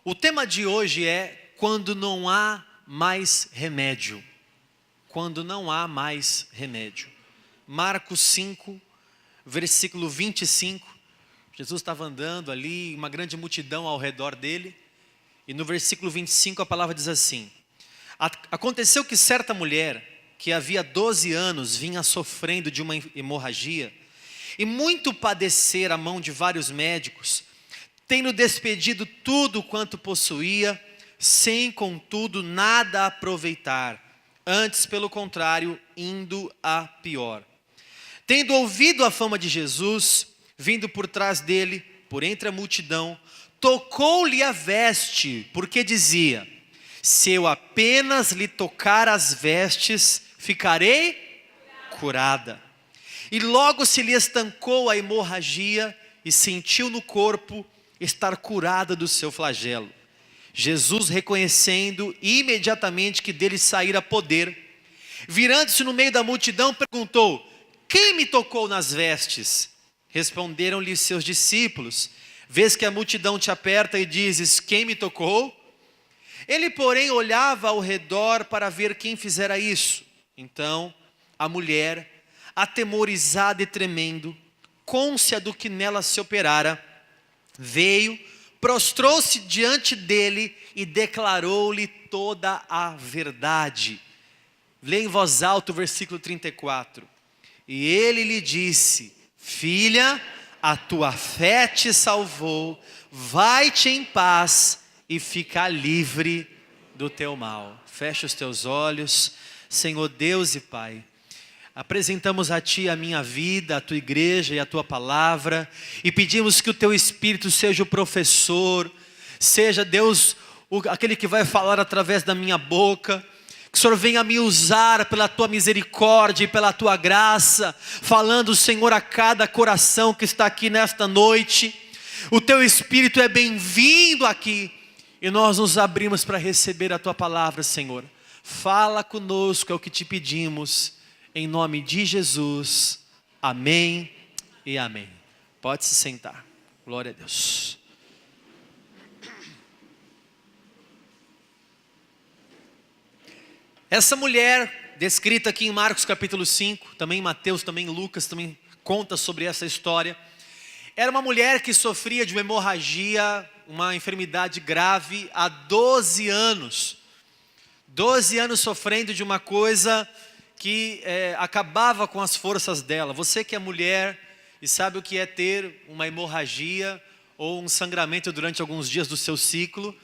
O tema de hoje é quando não há mais remédio. Quando não há mais remédio. Marcos 5, versículo 25. Jesus estava andando ali, uma grande multidão ao redor dele. E no versículo 25 a palavra diz assim: aconteceu que certa mulher, que havia 12 anos, vinha sofrendo de uma hemorragia, e muito padecer à mão de vários médicos, tendo despedido tudo quanto possuía, sem contudo nada aproveitar, antes pelo contrário, indo a pior. Tendo ouvido a fama de Jesus, vindo por trás dele, por entre a multidão, tocou-lhe a veste, porque dizia: se eu apenas lhe tocar as vestes, ficarei curada. E logo se lhe estancou a hemorragia, e sentiu no corpo estar curada do seu flagelo. Jesus, reconhecendo imediatamente que dele saíra poder, virando-se no meio da multidão, perguntou: quem me tocou nas vestes? Responderam-lhe seus discípulos: vês que a multidão te aperta e dizes: quem me tocou? Ele, porém, olhava ao redor para ver quem fizera isso. Então a mulher, atemorizada e tremendo, cônscia do que nela se operara, veio, prostrou-se diante dele e declarou-lhe toda a verdade. Lê em voz alta o versículo 34. E ele lhe disse: filha, a tua fé te salvou, vai-te em paz e fica livre do teu mal. Fecha os teus olhos. Senhor Deus e Pai, apresentamos a Ti a minha vida, a Tua igreja e a Tua palavra, e pedimos que o Teu Espírito seja o professor, seja Deus aquele que vai falar através da minha boca, que o Senhor venha me usar pela Tua misericórdia e pela Tua graça, falando, Senhor, a cada coração que está aqui nesta noite. O Teu Espírito é bem-vindo aqui, e nós nos abrimos para receber a Tua palavra, Senhor. Fala conosco, é o que te pedimos, em nome de Jesus, amém e amém. Pode se sentar, glória a Deus. Essa mulher, descrita aqui em Marcos capítulo 5, também em Mateus, também em Lucas, também conta sobre essa história. Era uma mulher que sofria de uma hemorragia, uma enfermidade grave há 12 anos. 12 anos sofrendo de uma coisa que acabava com as forças dela. Você que é mulher e sabe o que é ter uma hemorragia ou um sangramento durante alguns dias do seu ciclo,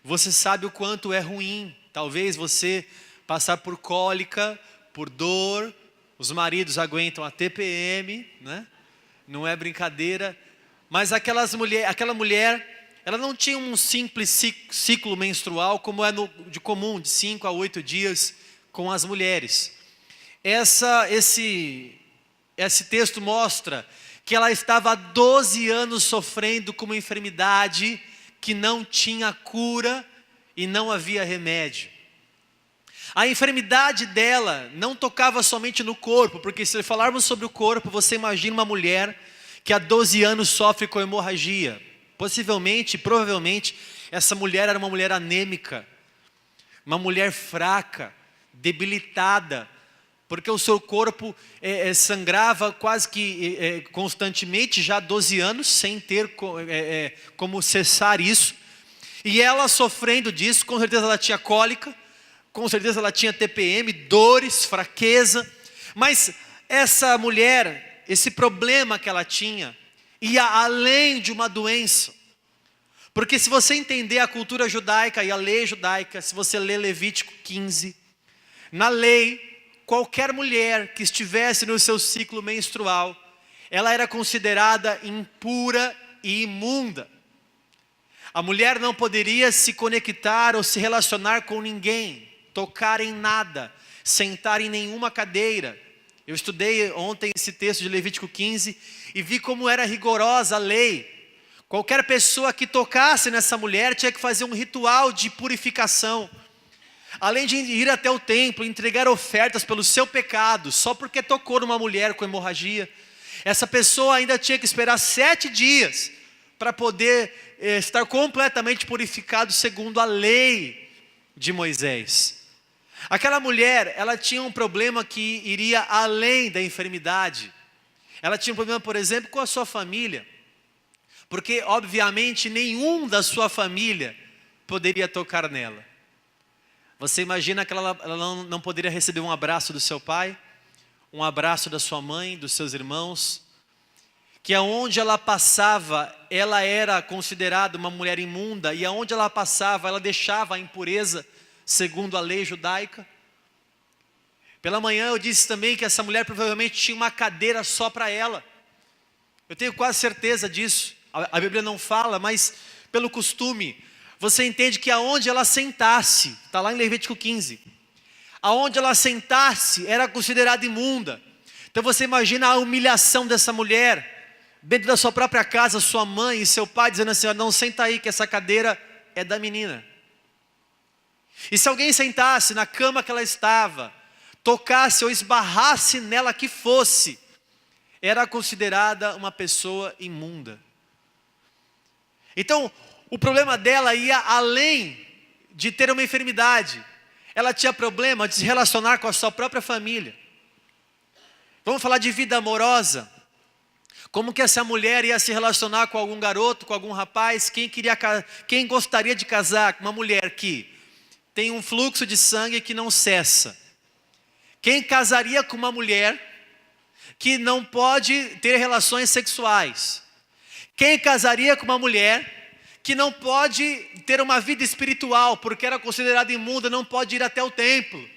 você sabe o quanto é ruim. Talvez você passar por cólica, por dor, os maridos aguentam a TPM, né? Não é brincadeira, mas aquela mulher, ela não tinha um simples ciclo menstrual como é de comum, de 5 a 8 dias com as mulheres. Esse texto mostra que ela estava há 12 anos sofrendo com uma enfermidade que não tinha cura e não havia remédio. A enfermidade dela não tocava somente no corpo, porque se falarmos sobre o corpo, você imagina uma mulher que há 12 anos sofre com hemorragia. Possivelmente, provavelmente, essa mulher era uma mulher anêmica, uma mulher fraca, debilitada, porque o seu corpo sangrava quase que constantemente, já há 12 anos, sem ter como cessar isso. E ela sofrendo disso, com certeza ela tinha cólica, com certeza ela tinha TPM, dores, fraqueza. Mas essa mulher, esse problema que ela tinha, ia além de uma doença. Porque se você entender a cultura judaica e a lei judaica, se você ler Levítico 15, na lei, qualquer mulher que estivesse no seu ciclo menstrual, ela era considerada impura e imunda. A mulher não poderia se conectar ou se relacionar com ninguém, tocar em nada, sentar em nenhuma cadeira. Eu estudei ontem esse texto de Levítico 15 e vi como era rigorosa a lei. Qualquer pessoa que tocasse nessa mulher tinha que fazer um ritual de purificação. Além de ir até o templo, entregar ofertas pelo seu pecado, só porque tocou numa mulher com hemorragia, essa pessoa ainda tinha que esperar 7 dias para poder estar completamente purificado segundo a lei de Moisés. Aquela mulher, ela tinha um problema que iria além da enfermidade. Ela tinha um problema, por exemplo, com a sua família. Porque, obviamente, nenhum da sua família poderia tocar nela. Você imagina que ela não poderia receber um abraço do seu pai, um abraço da sua mãe, dos seus irmãos, que aonde ela passava, ela era considerada uma mulher imunda, e aonde ela passava, ela deixava a impureza, segundo a lei judaica. Pela manhã eu disse também que essa mulher provavelmente tinha uma cadeira só para ela. Eu tenho quase certeza disso. A Bíblia não fala, mas pelo costume, você entende que aonde ela sentasse, está lá em Levítico 15, aonde ela sentasse era considerada imunda. Então você imagina a humilhação dessa mulher, dentro da sua própria casa, sua mãe e seu pai dizendo assim: não, senta aí que essa cadeira é da menina. E se alguém sentasse na cama que ela estava, tocasse ou esbarrasse nela que fosse, era considerada uma pessoa imunda. Então, o problema dela ia além de ter uma enfermidade. Ela tinha problema de se relacionar com a sua própria família. Vamos falar de vida amorosa. Como que essa mulher ia se relacionar com algum garoto, com algum rapaz? Quem gostaria de casar com uma mulher que tem um fluxo de sangue que não cessa? Quem casaria com uma mulher que não pode ter relações sexuais? Quem casaria com uma mulher que não pode ter uma vida espiritual, porque era considerada imunda, não pode ir até o templo?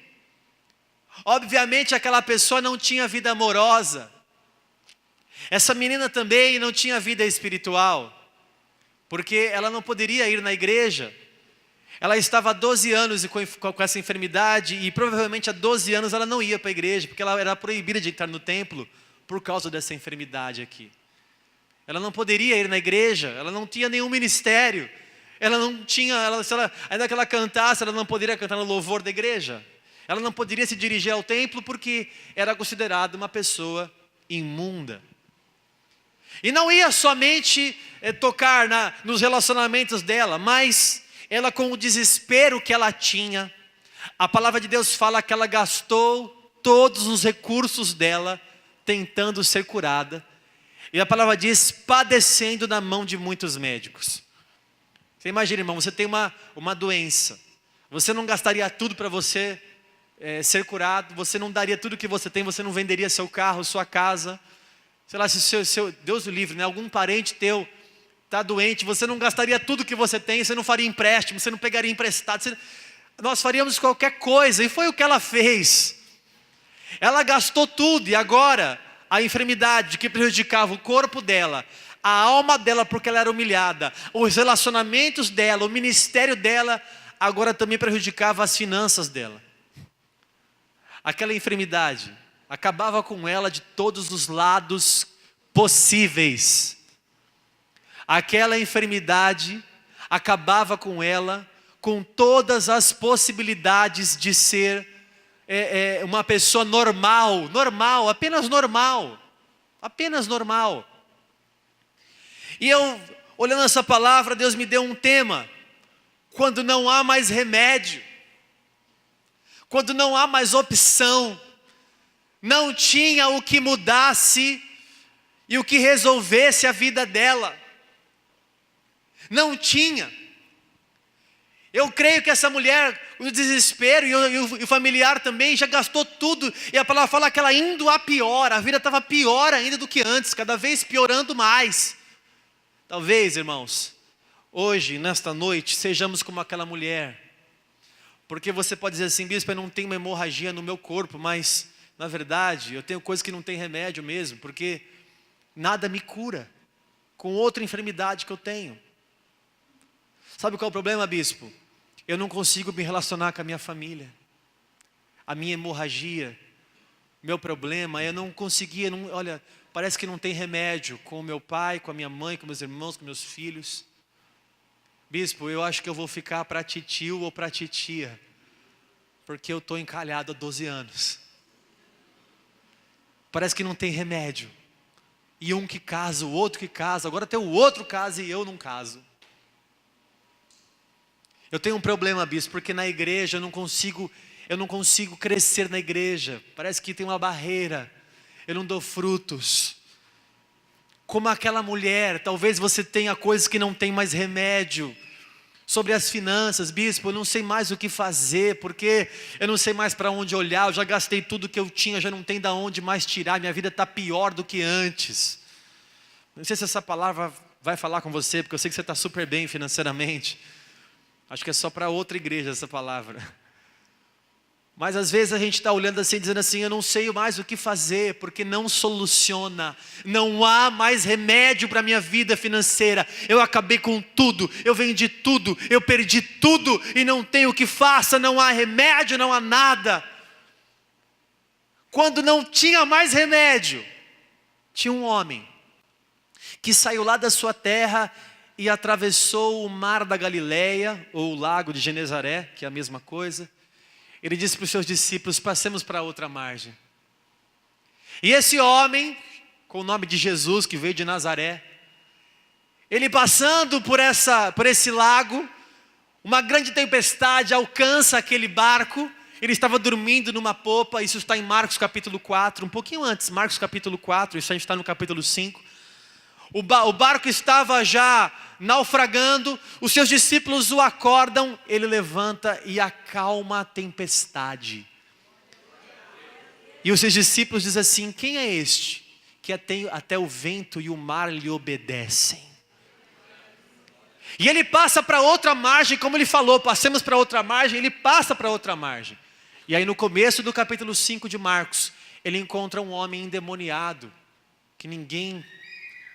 Obviamente aquela pessoa não tinha vida amorosa. Essa menina também não tinha vida espiritual, porque ela não poderia ir na igreja. Ela estava há 12 anos com essa enfermidade, e provavelmente há 12 anos ela não ia para a igreja, porque ela era proibida de entrar no templo por causa dessa enfermidade aqui. Ela não poderia ir na igreja, ela não tinha nenhum ministério, ela não tinha, ainda que ela cantasse, ela não poderia cantar no louvor da igreja, ela não poderia se dirigir ao templo porque era considerada uma pessoa imunda. E não ia somente tocar nos relacionamentos dela, mas ela, com o desespero que ela tinha, a palavra de Deus fala que ela gastou todos os recursos dela tentando ser curada. E a palavra diz, padecendo na mão de muitos médicos. Você imagina, irmão, você tem uma doença. Você não gastaria tudo para você ser curado. Você não daria tudo que você tem. Você não venderia seu carro, sua casa. Sei lá, se Deus o livre, né? Algum parente teu está doente. Você não gastaria tudo que você tem. Você não faria empréstimo. Você não pegaria emprestado. Nós faríamos qualquer coisa. E foi o que ela fez. Ela gastou tudo. E agora a enfermidade que prejudicava o corpo dela, a alma dela, porque ela era humilhada, os relacionamentos dela, o ministério dela, agora também prejudicava as finanças dela. Aquela enfermidade acabava com ela de todos os lados possíveis. Aquela enfermidade acabava com ela com todas as possibilidades de ser uma pessoa normal, apenas normal. E eu, olhando essa palavra, Deus me deu um tema: quando não há mais remédio, quando não há mais opção. Não tinha o que mudasse e o que resolvesse a vida dela. Não tinha. Eu creio que essa mulher, o desespero e o familiar também, já gastou tudo. E a palavra fala que ela indo a pior. A vida estava pior ainda do que antes, cada vez piorando mais. Talvez, irmãos, hoje, nesta noite, sejamos como aquela mulher. Porque você pode dizer assim: bispo, eu não tenho uma hemorragia no meu corpo, mas na verdade eu tenho coisas que não tem remédio mesmo, porque nada me cura com outra enfermidade que eu tenho. Sabe qual é o problema, bispo? Eu não consigo me relacionar com a minha família. A minha hemorragia, meu problema, eu não conseguia, olha, parece que não tem remédio com o meu pai, com a minha mãe, com meus irmãos, com meus filhos. Bispo, eu acho que eu vou ficar para titio ou para titia, porque eu estou encalhado há 12 anos. Parece que não tem remédio. E um que casa, o outro que casa, agora tem o outro casa e eu não caso. Eu tenho um problema, bispo, porque na igreja eu não consigo crescer na igreja. Parece que tem uma barreira. Eu não dou frutos. Como aquela mulher, talvez você tenha coisas que não tem mais remédio. Sobre as finanças, bispo, eu não sei mais o que fazer, porque eu não sei mais para onde olhar, eu já gastei tudo que eu tinha, já não tem de onde mais tirar, minha vida está pior do que antes. Não sei se essa palavra vai falar com você, porque eu sei que você está super bem financeiramente. Acho que é só para outra igreja essa palavra. Mas às vezes a gente está olhando assim, dizendo assim, eu não sei mais o que fazer, porque não soluciona, não há mais remédio para a minha vida financeira, eu acabei com tudo, eu vendi tudo, eu perdi tudo, e não tenho o que faça, não há remédio, não há nada. Quando não tinha mais remédio, tinha um homem, que saiu lá da sua terra, e atravessou o mar da Galileia, ou o lago de Genezaré, que é a mesma coisa. Ele disse para os seus discípulos, passemos para outra margem. E esse homem, com o nome de Jesus, que veio de Nazaré, ele passando por esse lago, uma grande tempestade alcança aquele barco, ele estava dormindo numa popa, isso está em Marcos capítulo 4, um pouquinho antes, Marcos capítulo 4, isso a gente está no capítulo 5. O barco estava já naufragando, os seus discípulos o acordam, ele levanta e acalma a tempestade. E os seus discípulos dizem assim, quem é este? Que até o vento e o mar lhe obedecem. E ele passa para outra margem, como ele falou, passemos para outra margem, ele passa para outra margem. E aí no começo do capítulo 5 de Marcos, ele encontra um homem endemoniado, que ninguém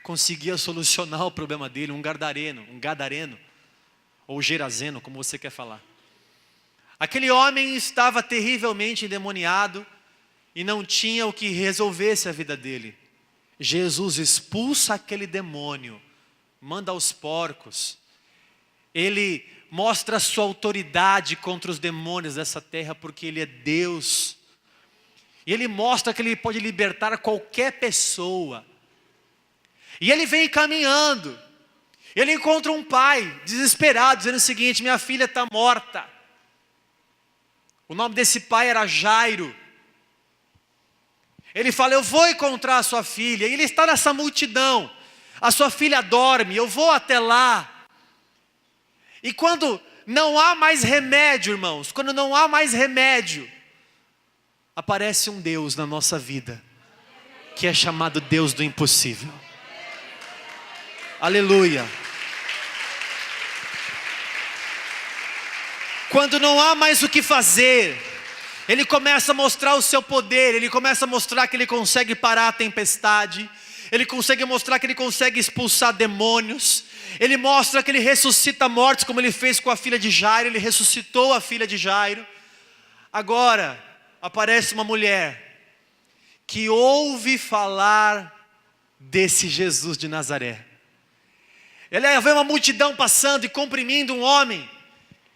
conseguia solucionar o problema dele, um gadareno, ou gerazeno, como você quer falar. Aquele homem estava terrivelmente endemoniado e não tinha o que resolvesse a vida dele. Jesus expulsa aquele demônio, manda aos porcos. Ele mostra a sua autoridade contra os demônios dessa terra, porque ele é Deus. E ele mostra que ele pode libertar qualquer pessoa. E ele vem caminhando, ele encontra um pai desesperado, dizendo o seguinte, minha filha está morta. O nome desse pai era Jairo. Ele fala, eu vou encontrar a sua filha, e ele está nessa multidão, a sua filha dorme, eu vou até lá. E quando não há mais remédio, irmãos, quando não há mais remédio, aparece um Deus na nossa vida, que é chamado Deus do impossível. Aleluia. Quando não há mais o que fazer, ele começa a mostrar o seu poder, ele começa a mostrar que ele consegue parar a tempestade, ele consegue mostrar que ele consegue expulsar demônios, ele mostra que ele ressuscita mortos, como ele fez com a filha de Jairo, ele ressuscitou a filha de Jairo. Agora, aparece uma mulher, que ouve falar desse Jesus de Nazaré. Ela vê uma multidão passando e comprimindo um homem.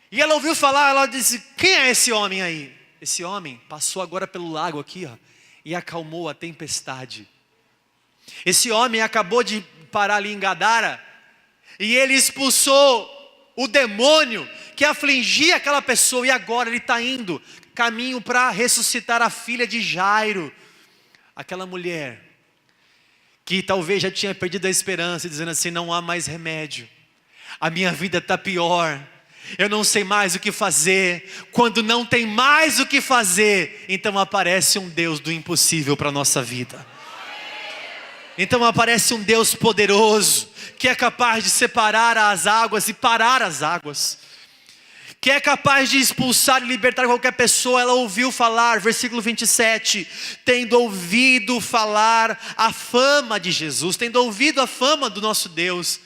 E ela ouviu falar, ela disse, quem é esse homem aí? Esse homem passou agora pelo lago aqui, ó, e acalmou a tempestade. Esse homem acabou de parar ali em Gadara, e ele expulsou o demônio que afligia aquela pessoa, e agora ele está indo, caminho para ressuscitar a filha de Jairo. Aquela mulher que talvez já tinha perdido a esperança, dizendo assim, não há mais remédio, a minha vida está pior, eu não sei mais o que fazer. Quando não tem mais o que fazer, então aparece um Deus do impossível para a nossa vida. Então aparece um Deus poderoso, que é capaz de separar as águas e parar as águas, que é capaz de expulsar e libertar qualquer pessoa. Ela ouviu falar, versículo 27, tendo ouvido falar a fama de Jesus, tendo ouvido a fama do nosso Deus.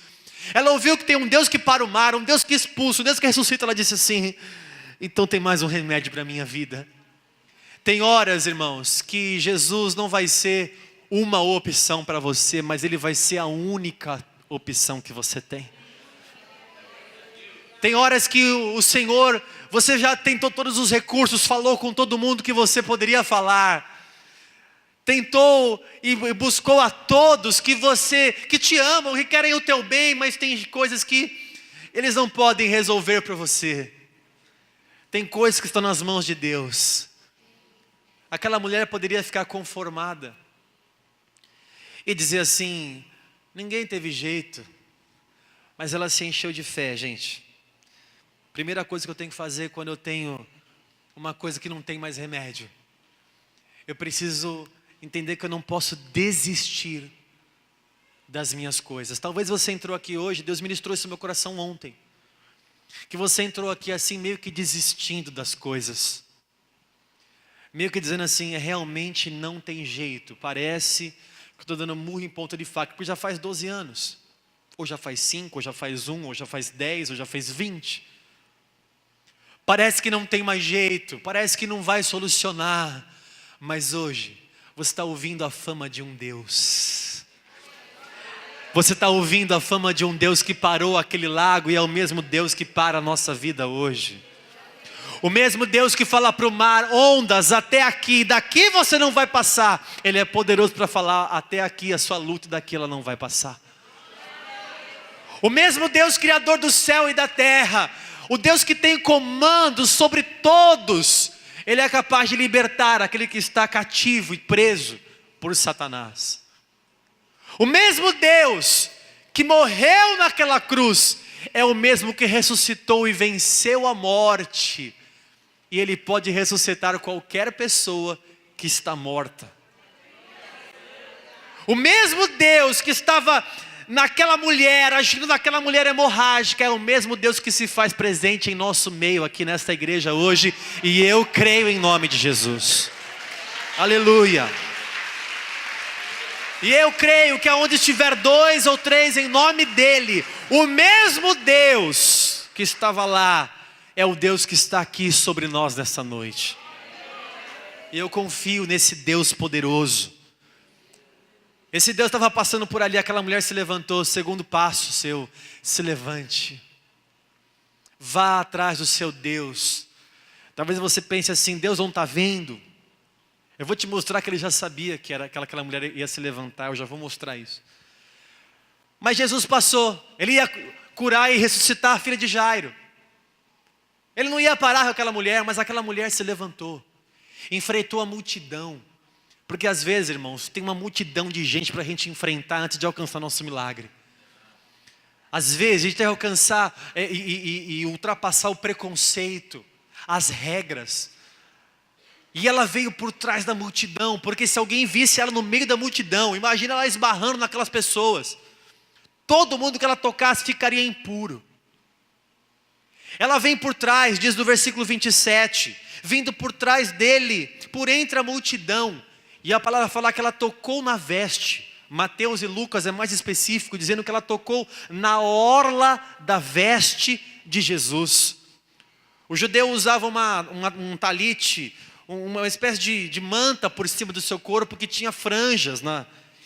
Ela ouviu que tem um Deus que para o mar, um Deus que expulsa, um Deus que ressuscita. Ela disse assim, então tem mais um remédio para a minha vida. Tem horas, irmãos, que Jesus não vai ser uma opção para você, mas Ele vai ser a única opção que você tem. Tem horas que o Senhor, você já tentou todos os recursos, falou com todo mundo que você poderia falar. tentou e buscou a todos que te amam, que querem o teu bem, mas tem coisas que eles não podem resolver para você. Tem coisas que estão nas mãos de Deus. Aquela mulher poderia ficar conformada e dizer assim: ninguém teve jeito. Mas ela se encheu de fé, gente. Primeira coisa que eu tenho que fazer quando eu tenho uma coisa que não tem mais remédio, eu preciso entender que eu não posso desistir das minhas coisas. Talvez você entrou aqui hoje, Deus ministrou isso no meu coração ontem, que você entrou aqui assim meio que desistindo das coisas, meio que dizendo assim: realmente não tem jeito, parece que estou dando murro em ponta de faca, porque já faz 12 anos, ou já faz 5, ou já faz 1, ou já faz 10, ou já faz 20, parece que não tem mais jeito, parece que não vai solucionar, mas hoje você está ouvindo a fama de um Deus. Você está ouvindo a fama de um Deus que parou aquele lago e é o mesmo Deus que para a nossa vida hoje. O mesmo Deus que fala para o mar: ondas até aqui, daqui você não vai passar. Ele é poderoso para falar: até aqui a sua luta e daqui ela não vai passar. O mesmo Deus criador do céu e da terra, o Deus que tem comando sobre todos, Ele é capaz de libertar aquele que está cativo e preso por Satanás. O mesmo Deus que morreu naquela cruz é o mesmo que ressuscitou e venceu a morte. E Ele pode ressuscitar qualquer pessoa que está morta. O mesmo Deus que estava naquela mulher, agindo naquela mulher hemorrágica, é o mesmo Deus que se faz presente em nosso meio aqui nesta igreja hoje. E eu creio em nome de Jesus. Aleluia. E eu creio que aonde estiver 2 ou 3 em nome dEle, o mesmo Deus que estava lá é o Deus que está aqui sobre nós nessa noite. E eu confio nesse Deus poderoso. Esse Deus estava passando por ali, aquela mulher se levantou. Segundo passo seu: se levante, vá atrás do seu Deus. Talvez você pense assim: Deus não está vendo. Eu vou te mostrar que Ele já sabia que aquela mulher ia se levantar. Eu já vou mostrar isso. Mas Jesus passou. Ele ia curar e ressuscitar a filha de Jairo. Ele não ia parar com aquela mulher, mas aquela mulher se levantou, enfrentou a multidão. Porque às vezes, irmãos, tem uma multidão de gente para a gente enfrentar antes de alcançar nosso milagre. Às vezes a gente tem que alcançar e ultrapassar o preconceito, as regras. E ela veio por trás da multidão, porque se alguém visse ela no meio da multidão, imagina ela esbarrando naquelas pessoas, todo mundo que ela tocasse ficaria impuro. Ela vem por trás, diz no versículo 27, vindo por trás dele, por entre a multidão. E a palavra fala que ela tocou na veste. Mateus e Lucas é mais específico, dizendo que ela tocou na orla da veste de Jesus. O judeu usava um talite, uma espécie de manta por cima do seu corpo que tinha franjas.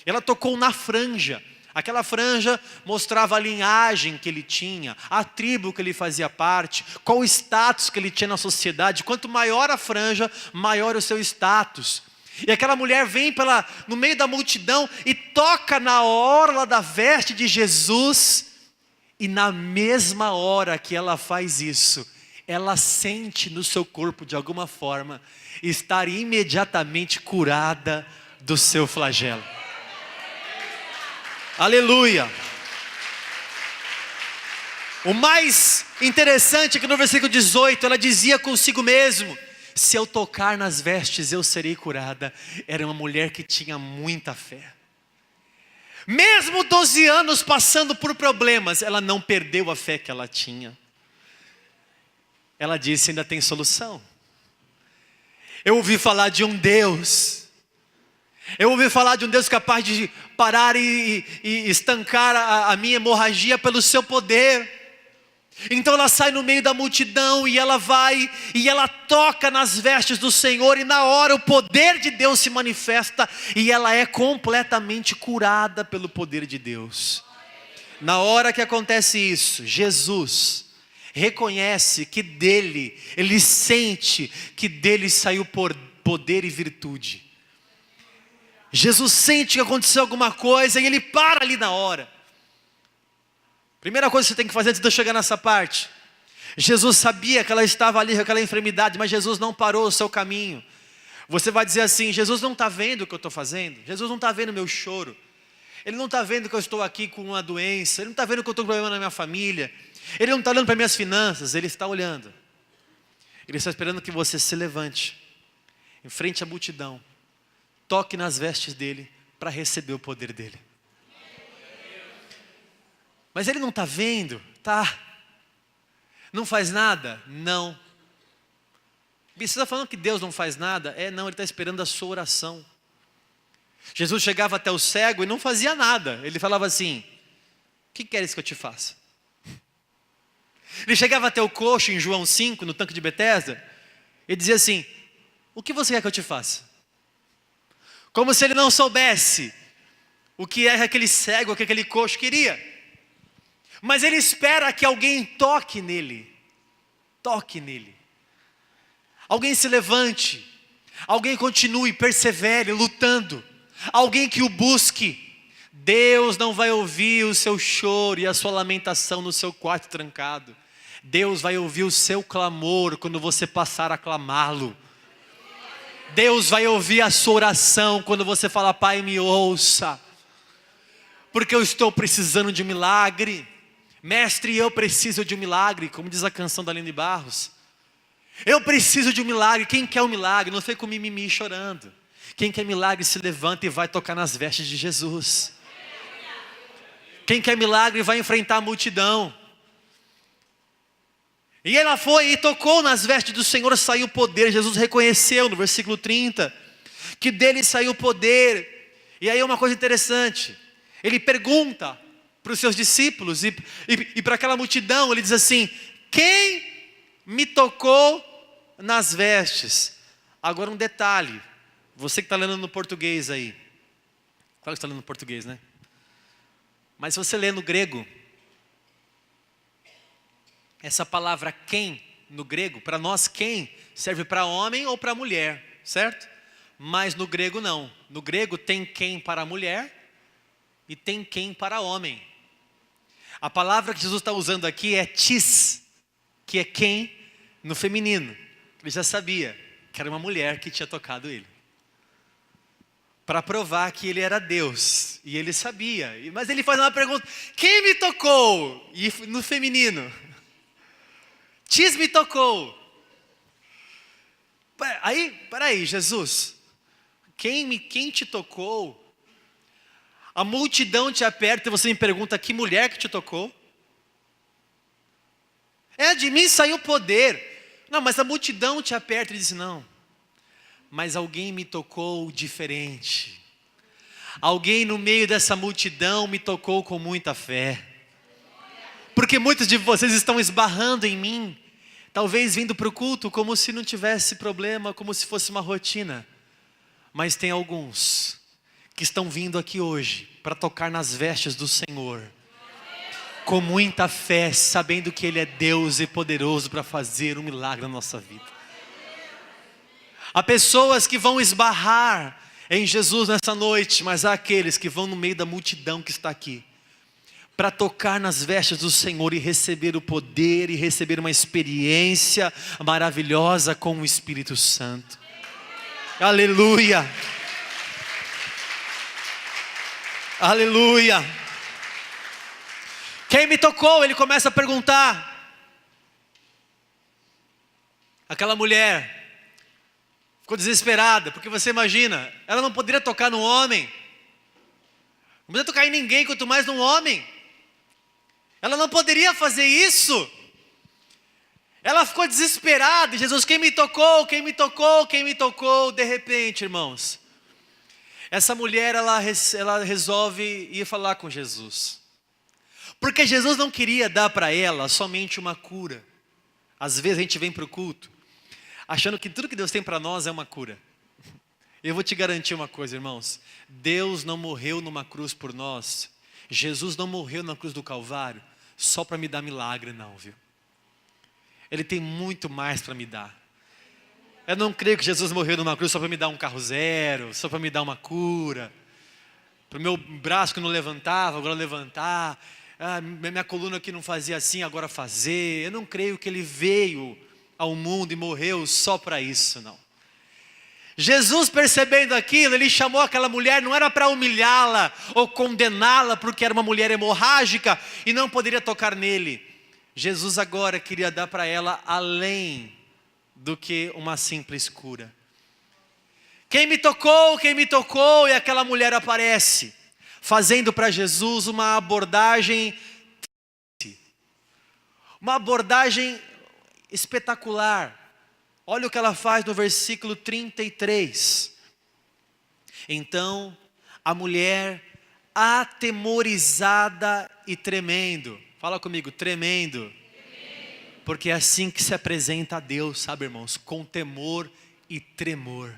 Ela tocou na franja. Aquela franja mostrava a linhagem que ele tinha, a tribo que ele fazia parte, qual o status que ele tinha na sociedade. Quanto maior a franja, maior o seu status. E aquela mulher vem no meio da multidão e toca na orla da veste de Jesus. E na mesma hora que ela faz isso, ela sente no seu corpo de alguma forma estar imediatamente curada do seu flagelo. Aleluia. O mais interessante é que no versículo 18 ela dizia consigo mesmo: se eu tocar nas vestes eu serei curada. Era uma mulher que tinha muita fé. Mesmo 12 anos passando por problemas, ela não perdeu a fé que ela tinha. Ela disse: ainda tem solução. Eu ouvi falar de um Deus. Eu ouvi falar de um Deus capaz de parar e estancar a minha hemorragia pelo seu poder. Então ela sai no meio da multidão e ela vai e ela toca nas vestes do Senhor. E na hora o poder de Deus se manifesta e ela é completamente curada pelo poder de Deus. Na hora que acontece isso, Jesus reconhece que dele, ele sente que dele saiu poder e virtude. Jesus sente que aconteceu alguma coisa e ele para ali na hora. Primeira coisa que você tem que fazer antes de eu chegar nessa parte. Jesus sabia que ela estava ali com aquela enfermidade, mas Jesus não parou o seu caminho. Você vai dizer assim: Jesus não está vendo o que eu estou fazendo, Jesus não está vendo o meu choro, Ele não está vendo que eu estou aqui com uma doença, Ele não está vendo que eu estou com problema na minha família, Ele não está olhando para minhas finanças, Ele está olhando. Ele está esperando que você se levante, em frente à multidão, toque nas vestes dele, para receber o poder dele. Mas Ele não está vendo, tá? Não faz nada? Não. Você está falando que Deus não faz nada? Não, Ele está esperando a sua oração. Jesus chegava até o cego e não fazia nada. Ele falava assim: o que queres que eu te faça? Ele chegava até o coxo em João 5, no tanque de Betesda, e dizia assim: o que você quer que eu te faça? Como se ele não soubesse o que é aquele cego, o que aquele coxo queria. Mas ele espera que alguém toque nele. Toque nele. Alguém se levante. Alguém continue, persevere, lutando. Alguém que o busque. Deus não vai ouvir o seu choro e a sua lamentação no seu quarto trancado. Deus vai ouvir o seu clamor quando você passar a clamá-lo. Deus vai ouvir a sua oração quando você falar: Pai, me ouça. Porque eu estou precisando de um milagre. Mestre, eu preciso de um milagre, como diz a canção da Aline Barros. Eu preciso de um milagre. Quem quer um milagre? Não foi com mimimi chorando. Quem quer milagre se levanta e vai tocar nas vestes de Jesus. Quem quer milagre vai enfrentar a multidão. E ela foi e tocou nas vestes do Senhor, saiu o poder. Jesus reconheceu no versículo 30 que dele saiu o poder. E aí uma coisa interessante, ele pergunta para os seus discípulos e para aquela multidão, ele diz assim: quem me tocou nas vestes? Agora um detalhe, você que está lendo no português aí, claro que está lendo no português, né? Mas se você lê no grego, essa palavra quem, no grego, para nós quem, serve para homem ou para mulher, certo? Mas no grego não, no grego tem quem para mulher e tem quem para homem. A palavra que Jesus está usando aqui é tis, que é quem no feminino. Ele já sabia que era uma mulher que tinha tocado ele, para provar que ele era Deus, e ele sabia. Mas ele faz uma pergunta: quem me tocou? E no feminino, tis me tocou. Peraí, Jesus, quem te tocou? A multidão te aperta e você me pergunta: que mulher que te tocou? De mim saiu poder. Não, mas a multidão te aperta e diz: não, mas alguém me tocou diferente. Alguém no meio dessa multidão me tocou com muita fé. Porque muitos de vocês estão esbarrando em mim, talvez vindo para o culto como se não tivesse problema, como se fosse uma rotina. Mas tem alguns que estão vindo aqui hoje para tocar nas vestes do Senhor, com muita fé, sabendo que Ele é Deus e poderoso para fazer um milagre na nossa vida. Há pessoas que vão esbarrar em Jesus nessa noite, mas há aqueles que vão no meio da multidão que está aqui, para tocar nas vestes do Senhor e receber o poder e receber uma experiência maravilhosa com o Espírito Santo. Aleluia! Aleluia! Quem me tocou? Ele começa a perguntar. Aquela mulher ficou desesperada, porque você imagina, ela não poderia tocar no homem, não poderia tocar em ninguém, quanto mais num homem. Ela não poderia fazer isso. Ela ficou desesperada. E Jesus: quem me tocou? Quem me tocou? Quem me tocou? De repente, irmãos, essa mulher, ela resolve ir falar com Jesus. Porque Jesus não queria dar para ela somente uma cura. Às vezes a gente vem para o culto achando que tudo que Deus tem para nós é uma cura. Eu vou te garantir uma coisa, irmãos. Deus não morreu numa cruz por nós. Jesus não morreu na cruz do Calvário só para me dar milagre, não, viu? Ele tem muito mais para me dar. Eu não creio que Jesus morreu numa cruz só para me dar um carro zero, só para me dar uma cura. Para o meu braço que não levantava, agora levantar. Minha coluna que não fazia assim, agora fazer. Eu não creio que Ele veio ao mundo e morreu só para isso, não. Jesus, percebendo aquilo, Ele chamou aquela mulher, não era para humilhá-la ou condená-la, porque era uma mulher hemorrágica e não poderia tocar nele. Jesus agora queria dar para ela além do que uma simples cura. Quem me tocou? Quem me tocou? E aquela mulher aparece, fazendo para Jesus uma abordagem espetacular. Olha o que ela faz no versículo 33. Então, a mulher, atemorizada e tremendo. Fala comigo, tremendo. Porque é assim que se apresenta a Deus, sabe, irmãos? Com temor e tremor.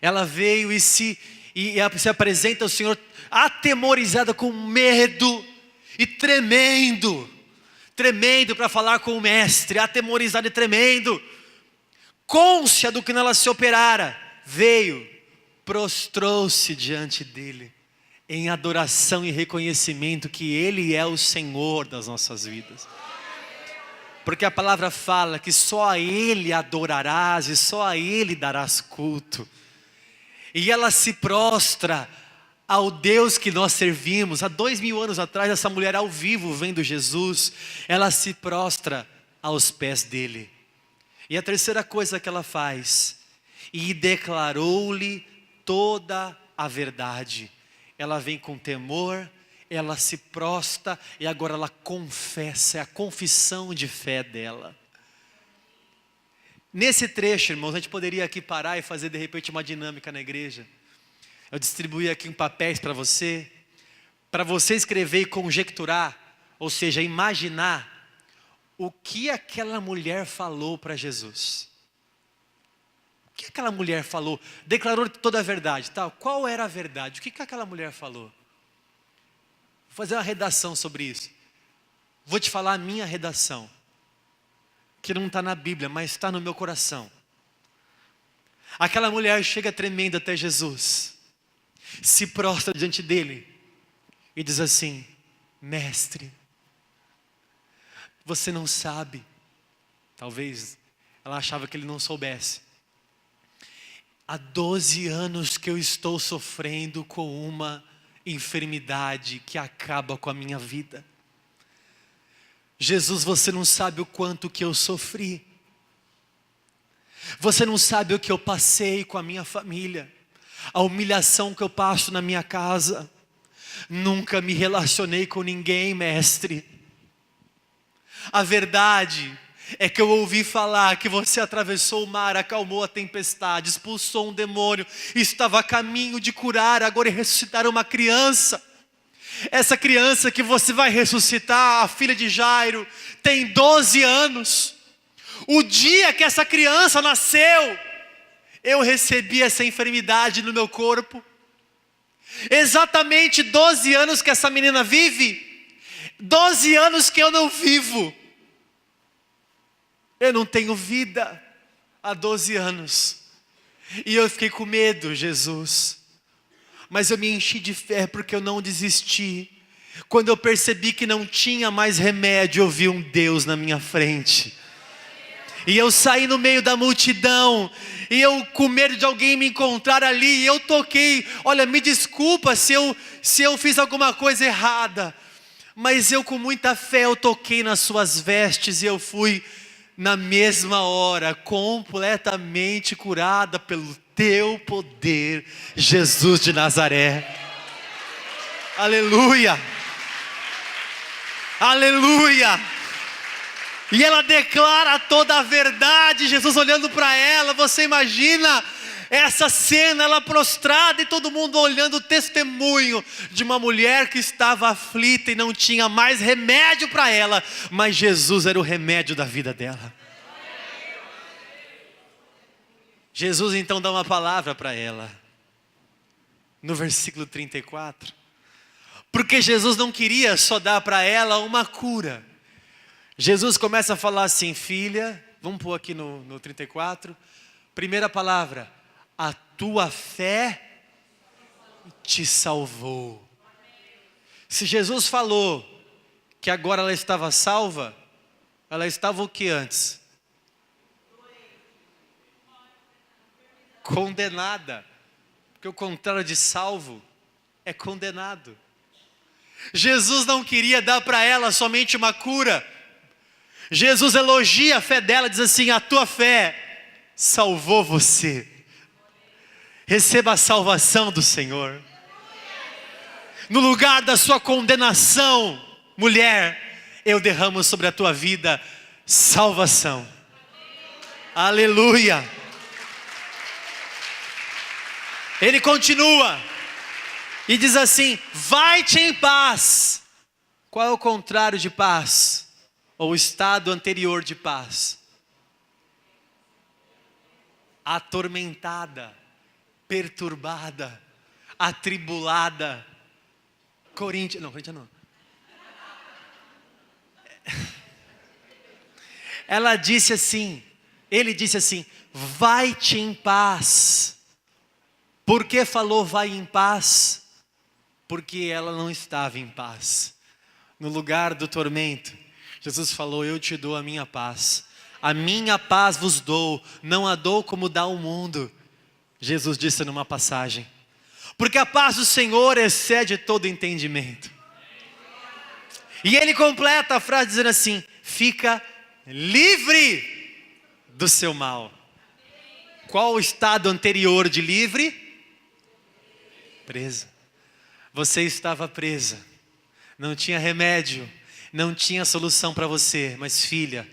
Ela veio e se apresenta ao Senhor atemorizada, com medo e tremendo. Tremendo para falar com o mestre, atemorizada e tremendo. Cônscia do que nela se operara. Veio, prostrou-se diante dele, em adoração e reconhecimento que Ele é o Senhor das nossas vidas. Porque a palavra fala que só a Ele adorarás e só a Ele darás culto. E ela se prostra ao Deus que nós servimos. Há 2000 anos atrás, essa mulher ao vivo vendo Jesus, ela se prostra aos pés dele. E a terceira coisa que ela faz, e declarou-lhe toda a verdade. Ela vem com temor, ela se prostra e agora ela confessa, é a confissão de fé dela. Nesse trecho, irmãos, a gente poderia aqui parar e fazer de repente uma dinâmica na igreja. Eu distribuí aqui papéis para você escrever e conjecturar, ou seja, imaginar o que aquela mulher falou para Jesus. O que aquela mulher falou? Declarou toda a verdade, tá? Qual era a verdade? O que aquela mulher falou? Vou fazer uma redação sobre isso. Vou te falar a minha redação, que não está na Bíblia, mas está no meu coração. Aquela mulher chega tremendo até Jesus, se prostra diante dele e diz assim: mestre, você não sabe. Talvez ela achava que ele não soubesse. Há 12 anos que eu estou sofrendo com uma enfermidade que acaba com a minha vida. Jesus, você não sabe o quanto que eu sofri. Você não sabe o que eu passei com a minha família. A humilhação que eu passo na minha casa. Nunca me relacionei com ninguém, mestre. A verdade é que eu ouvi falar que você atravessou o mar, acalmou a tempestade, expulsou um demônio, estava a caminho de curar, agora e ressuscitar uma criança. Essa criança que você vai ressuscitar, a filha de Jairo, tem 12 anos. O dia que essa criança nasceu, eu recebi essa enfermidade no meu corpo. Exatamente 12 anos que essa menina vive, 12 anos que eu não vivo. Eu não tenho vida há 12 anos. E eu fiquei com medo, Jesus. Mas eu me enchi de fé porque eu não desisti. Quando eu percebi que não tinha mais remédio, eu vi um Deus na minha frente. E eu saí no meio da multidão, e eu com medo de alguém me encontrar ali, e eu toquei. Olha, me desculpa se eu fiz alguma coisa errada, mas eu com muita fé, eu toquei nas suas vestes, e eu fui na mesma hora, completamente curada pelo teu poder, Jesus de Nazaré. Aleluia, aleluia. E ela declara toda a verdade, Jesus olhando para ela. Você imagina essa cena, ela prostrada e todo mundo olhando o testemunho de uma mulher que estava aflita e não tinha mais remédio para ela, mas Jesus era o remédio da vida dela. Jesus então dá uma palavra para ela, no versículo 34, porque Jesus não queria só dar para ela uma cura. Jesus começa a falar assim: filha, Vamos pôr aqui no 34. Primeira palavra, a tua fé te salvou. Se Jesus falou que agora ela estava salva, ela estava o que antes? Condenada. Porque o contrário de salvo é condenado. Jesus não queria dar para ela somente uma cura. Jesus elogia a fé dela, diz assim: a tua fé salvou você. Receba a salvação do Senhor. No lugar da sua condenação, mulher, eu derramo sobre a tua vida salvação. Aleluia. Ele continua e diz assim: vai-te em paz. Qual é o contrário de paz? Ou o estado anterior de paz? Atormentada, perturbada, atribulada. Coríntia não. Ela disse assim, ele disse assim: vai-te em paz. Por que falou vai em paz? Porque ela não estava em paz. No lugar do tormento, Jesus falou: eu te dou a minha paz. A minha paz vos dou, não a dou como dá o mundo. Jesus disse numa passagem. Porque a paz do Senhor excede todo entendimento. E ele completa a frase dizendo assim: fica livre do seu mal. Qual o estado anterior de livre? Presa. Você estava presa. Não tinha remédio. Não tinha solução para você. Mas filha,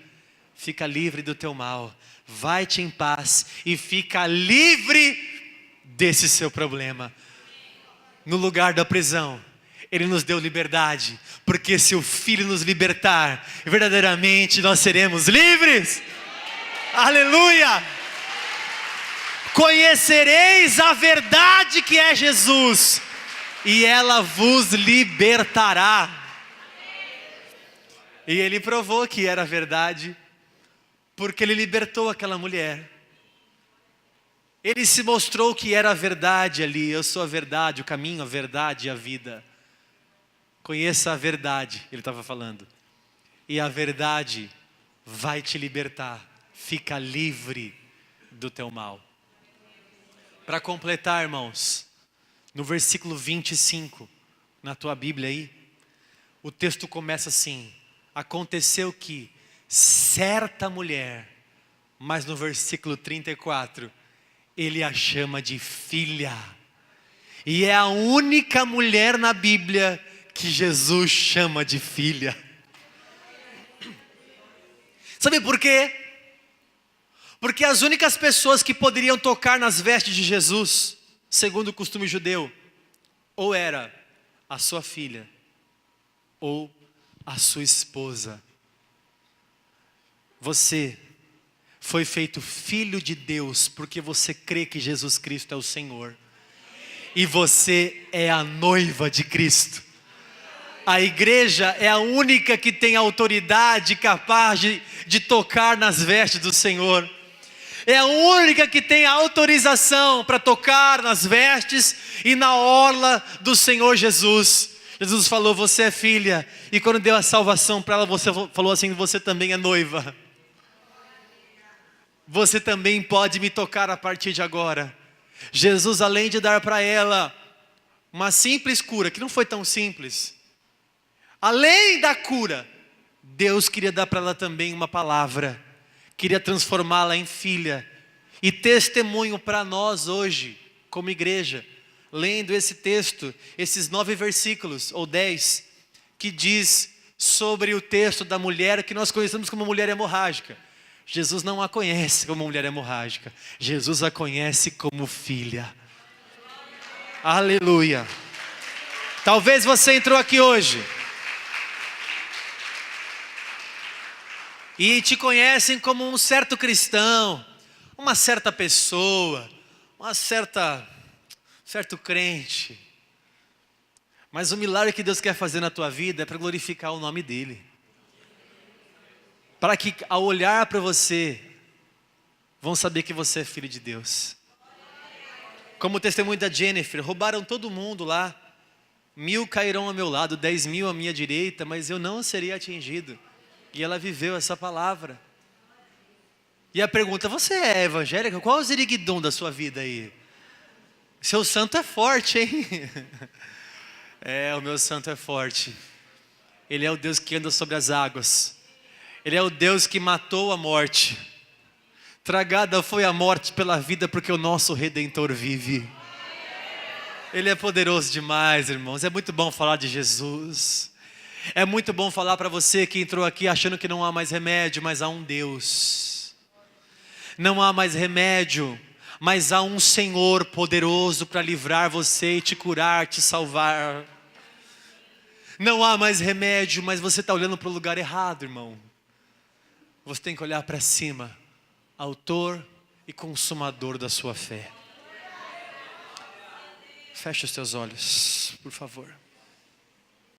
fica livre do teu mal. Vai-te em paz e fica livre desse seu problema. No lugar da prisão, Ele nos deu liberdade. Porque se o Filho nos libertar, verdadeiramente nós seremos livres. Aleluia! Conhecereis a verdade que é Jesus, e ela vos libertará. E Ele provou que era verdade, porque Ele libertou aquela mulher. Ele se mostrou que era a verdade ali. Eu sou a verdade, o caminho, a verdade e a vida. Conheça a verdade, Ele estava falando. E a verdade vai te libertar. Fica livre do teu mal. Para completar, irmãos, no versículo 25, na tua Bíblia aí, o texto começa assim: aconteceu que certa mulher, mas no versículo 34, ele a chama de filha. E é a única mulher na Bíblia que Jesus chama de filha. Sabe por quê? Porque as únicas pessoas que poderiam tocar nas vestes de Jesus, segundo o costume judeu, ou era a sua filha, ou a sua esposa. Você foi feito filho de Deus, porque você crê que Jesus Cristo é o Senhor. E você é a noiva de Cristo. A igreja é a única que tem autoridade capaz de tocar nas vestes do Senhor. É a única que tem autorização para tocar nas vestes e na orla do Senhor Jesus. Jesus falou: você é filha. E quando deu a salvação para ela, você falou assim: você também é noiva. Você também pode me tocar a partir de agora. Jesus, além de dar para ela uma simples cura, que não foi tão simples, além da cura, Deus queria dar para ela também uma palavra. Queria transformá-la em filha. E testemunho para nós hoje, como igreja, lendo esse texto, esses 9 versículos, ou 10, que diz sobre o texto da mulher que nós conhecemos como mulher hemorrágica. Jesus não a conhece como mulher hemorrágica. Jesus a conhece como filha. Aleluia. Talvez você entrou aqui hoje e te conhecem como um certo cristão, uma certa pessoa, certo crente. Mas o milagre que Deus quer fazer na tua vida é para glorificar o nome dEle. para que ao olhar para você, vão saber que você é filho de Deus. Como o testemunho da Jennifer, roubaram todo mundo lá, 1000 cairão ao meu lado, 10.000 à minha direita, mas eu não serei atingido. E ela viveu essa palavra. E a pergunta, você é evangélica? Qual é o ziriguidum da sua vida aí? Seu santo é forte, hein? O meu santo é forte. Ele é o Deus que anda sobre as águas. Ele é o Deus que matou a morte. Tragada foi a morte pela vida, porque o nosso Redentor vive. Ele é poderoso demais, irmãos. É muito bom falar de Jesus. É muito bom falar para você que entrou aqui achando que não há mais remédio, mas há um Deus. Não há mais remédio, mas há um Senhor poderoso para livrar você e te curar, te salvar. Não há mais remédio, mas você está olhando para o lugar errado, irmão. Você tem que olhar para cima, autor e consumador da sua fé. Feche os teus olhos, por favor.